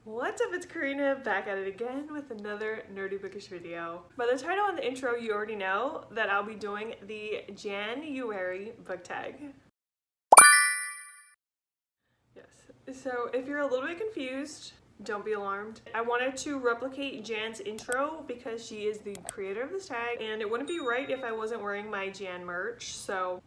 What's up, it's Karina, back at it again with another nerdy bookish video. By the title and the intro, you already know that I'll be doing the Jan-uary book tag. Yes, so if you're a little bit confused, don't be alarmed. I wanted to replicate Jan's intro because she is the creator of this tag, and it wouldn't be right if I wasn't wearing my Jan merch, so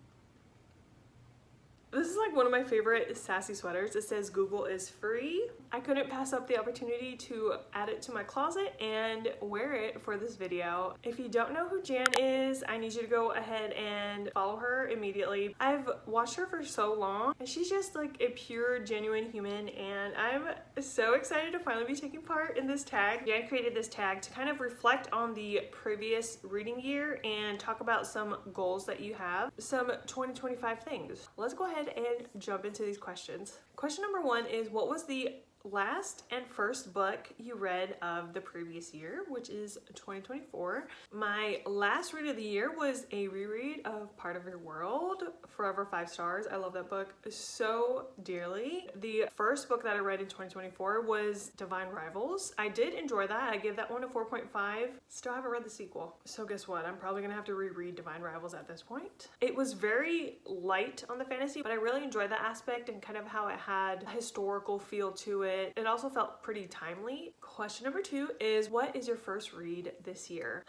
this is like one of my favorite sassy sweaters. It says Google is free. I couldn't pass up the opportunity to add it to my closet and wear it for this video. If you don't know who Jan is, I need you to go ahead and follow her immediately. I've watched her for so long and she's just like a pure, genuine human, and I'm so excited to finally be taking part in this tag. Jan created this tag to kind of reflect on the previous reading year and talk about some goals that you have, some 2025 things. Let's go ahead and jump into these questions. Question number one is, what was the last and first book you read of the previous year, which is 2024. My last read of the year was a reread of Part of Your World, Forever 5 stars. I love that book so dearly. The first book that I read in 2024 was Divine Rivals. I did enjoy that. I gave that one a 4.5. Still haven't read the sequel. So guess what? I'm probably gonna have to reread Divine Rivals at this point. It was very light on the fantasy, but I really enjoyed that aspect and kind of how it had a historical feel to it. It also felt pretty timely. Question number two is, what is your first read this year?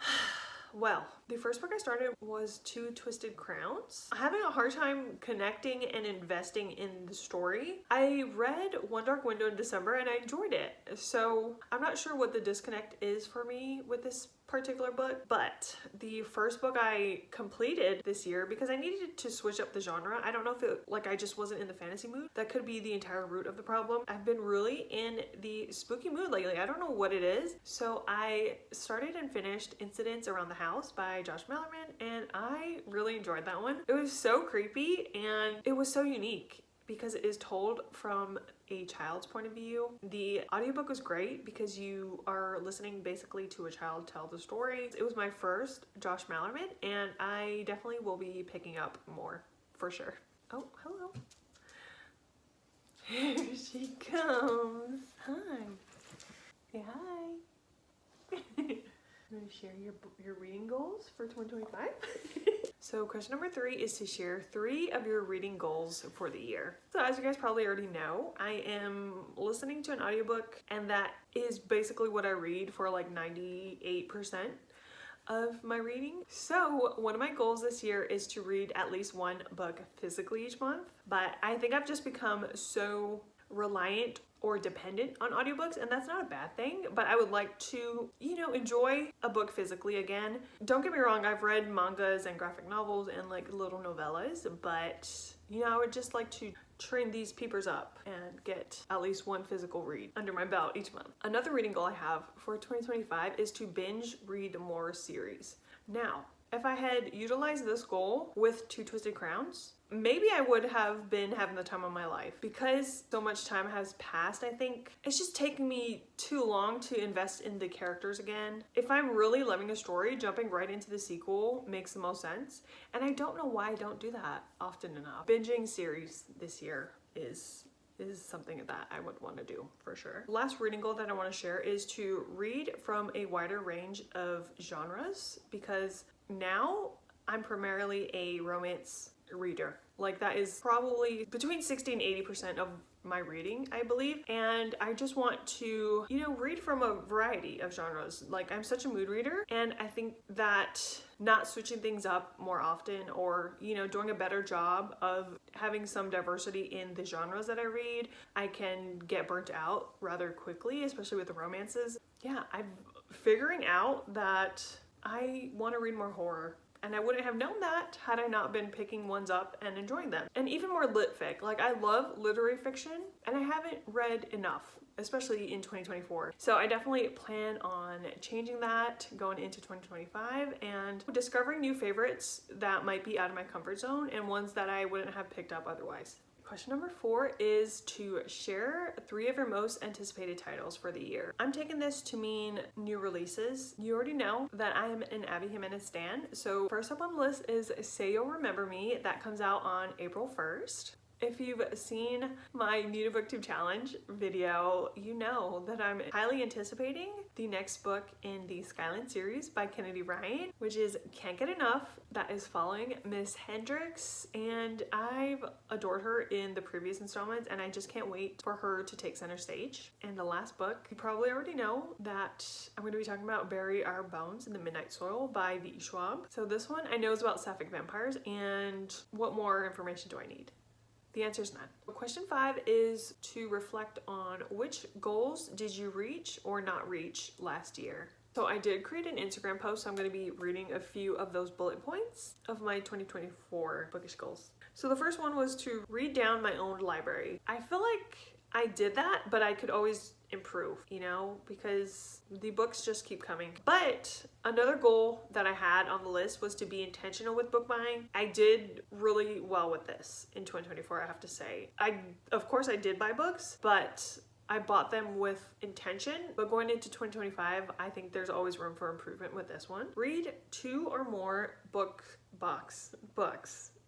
Well, the first book I started was Two Twisted Crowns. I'm having a hard time connecting and investing in the story. I read One Dark Window in December and I enjoyed it. So I'm not sure what the disconnect is for me with this particular book, but the first book I completed this year because I needed to switch up the genre. I don't know if it, like, I just wasn't in the fantasy mood. That could be the entire root of the problem. I've been really in the spooky mood lately. I don't know what it is. So I started and finished Incidents Around the House by Josh Mellerman, and I really enjoyed that one. It was so creepy and it was so unique because it is told from a child's point of view. The audiobook was great because you are listening basically to a child tell the story. It was my first Josh Mallerman, and I definitely will be picking up more for sure. Oh, hello. Here she comes. Hi. Say hi. I'm going to share your reading goals for 2025. So question number three is to share 3 of your reading goals for the year. So as you guys probably already know, I am listening to an audiobook, and that is basically what I read for like 98% of my reading. So one of my goals this year is to read at least 1 book physically each month, but I think I've just become so reliant or dependent on audiobooks, and that's not a bad thing, but I would like to, enjoy a book physically again. Don't get me wrong, I've read mangas and graphic novels and like little novellas, but I would just like to train these peepers up and get at least 1 physical read under my belt each month. Another reading goal I have for 2025 is to binge read more series. Now, if I had utilized this goal with Two Twisted Crowns, maybe I would have been having the time of my life. Because so much time has passed, I think it's just taking me too long to invest in the characters again. If I'm really loving a story, jumping right into the sequel makes the most sense. And I don't know why I don't do that often enough. Binging series this year is something that I would want to do for sure. Last reading goal that I want to share is to read from a wider range of genres, because now I'm primarily a romance reader. Like, that is probably between 60 and 80% of my reading, I believe. And I just want to, read from a variety of genres. Like, I'm such a mood reader, and I think that not switching things up more often, or, doing a better job of having some diversity in the genres that I read, I can get burnt out rather quickly, especially with the romances. Yeah, I'm figuring out that I want to read more horror. And I wouldn't have known that had I not been picking ones up and enjoying them. And even more lit fic. Like, I love literary fiction, and I haven't read enough, especially in 2024. So I definitely plan on changing that going into 2025 and discovering new favorites that might be out of my comfort zone and ones that I wouldn't have picked up otherwise. Question number 4 is to share 3 of your most anticipated titles for the year. I'm taking this to mean new releases. You already know that I am an Abby Jimenez stan. So first up on the list is Say You'll Remember Me. That comes out on April 1st. If you've seen my new to booktube challenge video, you know that I'm highly anticipating the next book in the Skyline series by Kennedy Ryan, which is Can't Get Enough. That is following Miss Hendricks, and I've adored her in the previous installments, and I just can't wait for her to take center stage. And the last book, you probably already know that I'm going to be talking about Bury Our Bones in the Midnight Soil by V.E. Schwab. So this one I know is about sapphic vampires, and what more information do I need? The answer is none. Question 5 is to reflect on which goals did you reach or not reach last year. So I did create an Instagram post, so I'm going to be reading a few of those bullet points of my 2024 bookish goals. So the first one was to read down my own library. I feel like I did that, but I could always improve, you know, because the books just keep coming. But another goal that I had on the list was to be intentional with book buying. I did really well with this in 2024, I have to say. Of course I did buy books, but I bought them with intention. But going into 2025, I think there's always room for improvement with this one. Read 2 or more books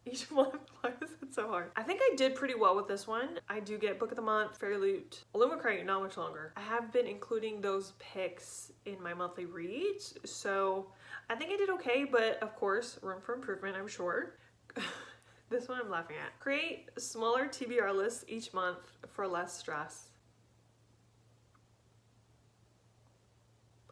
each month. Why is it so hard? I think I did pretty well with this one. I do get book of the month, Fairy Loot, Illumicrate, not much longer. I have been including those picks in my monthly reads, so I think I did okay, but of course, room for improvement, I'm sure. This one I'm laughing at. Create smaller TBR lists each month for less stress.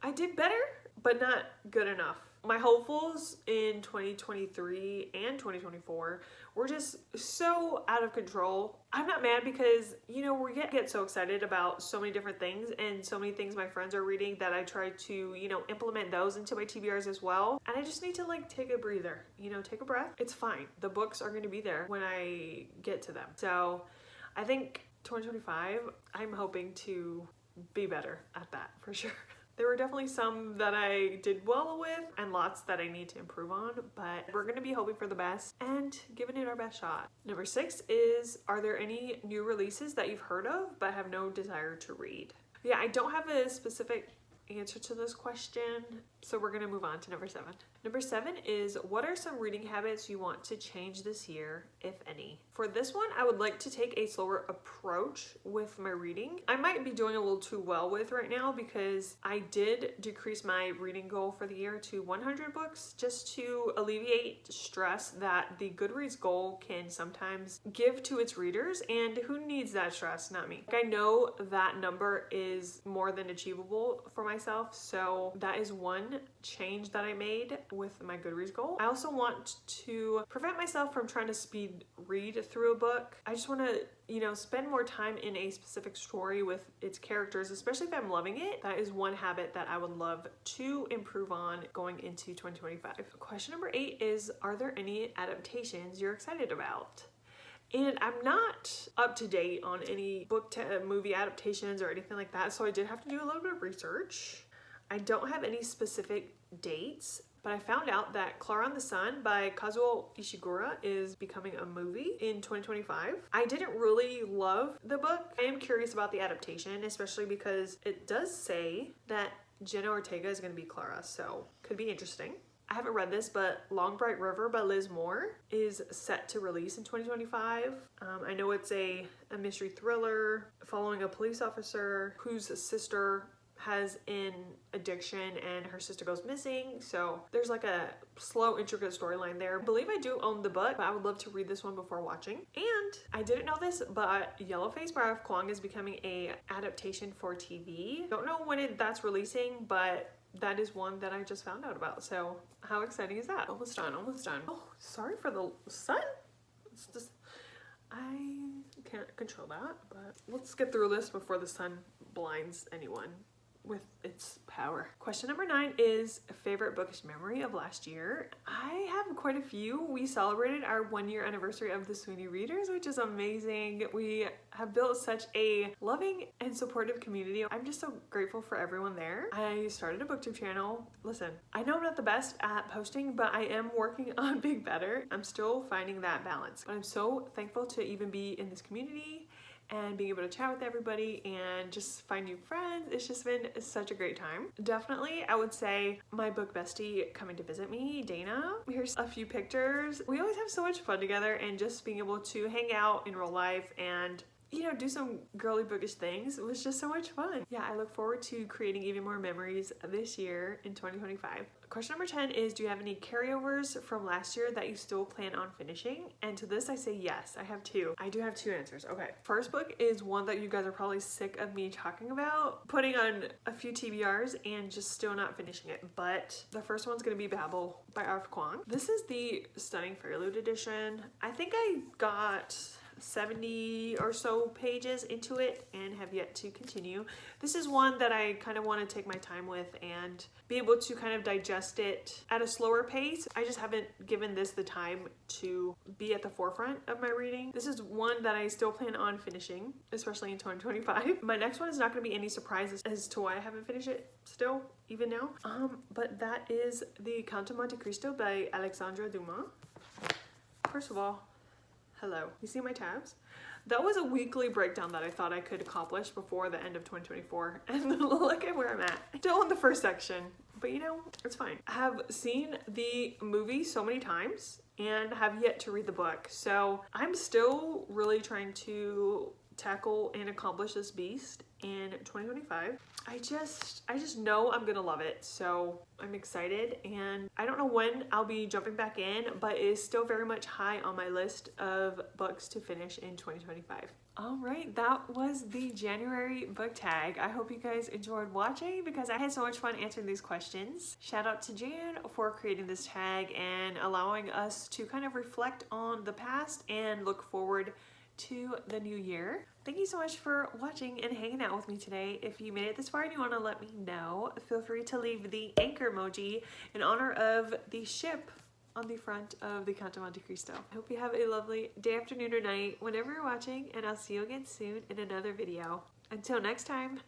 I did better, but not good enough. My hopefuls in 2023 and 2024 were just so out of control. I'm not mad because, you know, we get so excited about so many different things and so many things my friends are reading that I try to, you know, implement those into my TBRs as well. And I just need to like take a breather, you know, take a breath. It's fine. The books are going to be there when I get to them. So I think 2025, I'm hoping to be better at that for sure. There were definitely some that I did well with and lots that I need to improve on, but we're going to be hoping for the best and giving it our best shot. Number 6 is, are there any new releases that you've heard of but have no desire to read? Yeah, I don't have a specific answer to this question, so we're going to move on to number 7. Number 7 is, what are some reading habits you want to change this year, if any? For this one, I would like to take a slower approach with my reading. I might be doing a little too well with right now because I did decrease my reading goal for the year to 100 books just to alleviate stress that the Goodreads goal can sometimes give to its readers, and who needs that stress? Not me. I know that number is more than achievable for myself, so that is one change that I made with my Goodreads goal. I also want to prevent myself from trying to speed read through a book. I just want to, you know, spend more time in a specific story with its characters, especially if I'm loving it. That is one habit that I would love to improve on going into 2025. Question number 8 is, are there any adaptations you're excited about? And I'm not up to date on any book to movie adaptations or anything like that, so I did have to do a little bit of research. I don't have any specific dates, but I found out that Clara and the Sun by Kazuo Ishiguro is becoming a movie in 2025. I didn't really love the book. I am curious about the adaptation, especially because it does say that Jenna Ortega is going to be Clara, so could be interesting. I haven't read this, but Long Bright River by Liz Moore is set to release in 2025. I know it's a mystery thriller following a police officer whose sister has an addiction and her sister goes missing, so there's like a slow, intricate storyline there. I believe I do own the book, but I would love to read this one before watching. And I didn't know this, but Yellowface by R.F. Kuang is becoming a adaptation for TV. Don't know when that's releasing, but that is one that I just found out about, so how exciting is that? Almost done. Oh, sorry for the sun. It's just, I can't control that, but let's get through this before the sun blinds anyone with its power. Question number 9 is favorite bookish memory of last year. I have quite a few. We celebrated our 1-year anniversary of the Sweeney Readers, which is amazing. We have built such a loving and supportive community. I'm just so grateful for everyone there. I started a booktube channel. Listen, I know I'm not the best at posting, but I am working on being better. I'm still finding that balance, but I'm so thankful to even be in this community and being able to chat with everybody and just find new friends. It's just been such a great time. Definitely, I would say my book bestie coming to visit me, Dana. Here's a few pictures. We always have so much fun together, and just being able to hang out in real life and, you know, do some girly bookish things. It was just so much fun. Yeah, I look forward to creating even more memories this year in 2025. Question number 10 is, do you have any carryovers from last year that you still plan on finishing? And to this I say yes, I have two. I do have two answers. Okay. First book is one that you guys are probably sick of me talking about, putting on a few TBRs and just still not finishing it. But the first one's gonna be Babel by R.F. Kuang. This is the Stunning Prelude edition. I think I got 70 or so pages into it and have yet to continue. This is one that I kind of want to take my time with and be able to kind of digest it at a slower pace. I just haven't given this the time to be at the forefront of my reading. This is one that I still plan on finishing, especially in 2025. My next one is not going to be any surprises as to why I haven't finished it still, even now. But that is the Count of Monte Cristo by Alexandre Dumas. First of all, hello. You see my tabs? That was a weekly breakdown that I thought I could accomplish before the end of 2024. And look at where I'm at. Still in the first section, but you know, it's fine. I have seen the movie so many times and have yet to read the book. So I'm still really trying to tackle and accomplish this beast in 2025. I just know I'm gonna love it, so I'm excited, and I don't know when I'll be jumping back in, but it is still very much high on my list of books to finish in 2025. All right, that was the January book tag. I hope you guys enjoyed watching because I had so much fun answering these questions. Shout out to Jan for creating this tag and allowing us to kind of reflect on the past and look forward to the new year. Thank you so much for watching and hanging out with me today. If you made it this far and you want to let me know, feel free to leave the anchor emoji in honor of the ship on the front of the Count of Monte Cristo. I hope you have a lovely day, afternoon, or night whenever you're watching, and I'll see you again soon in another video. Until next time.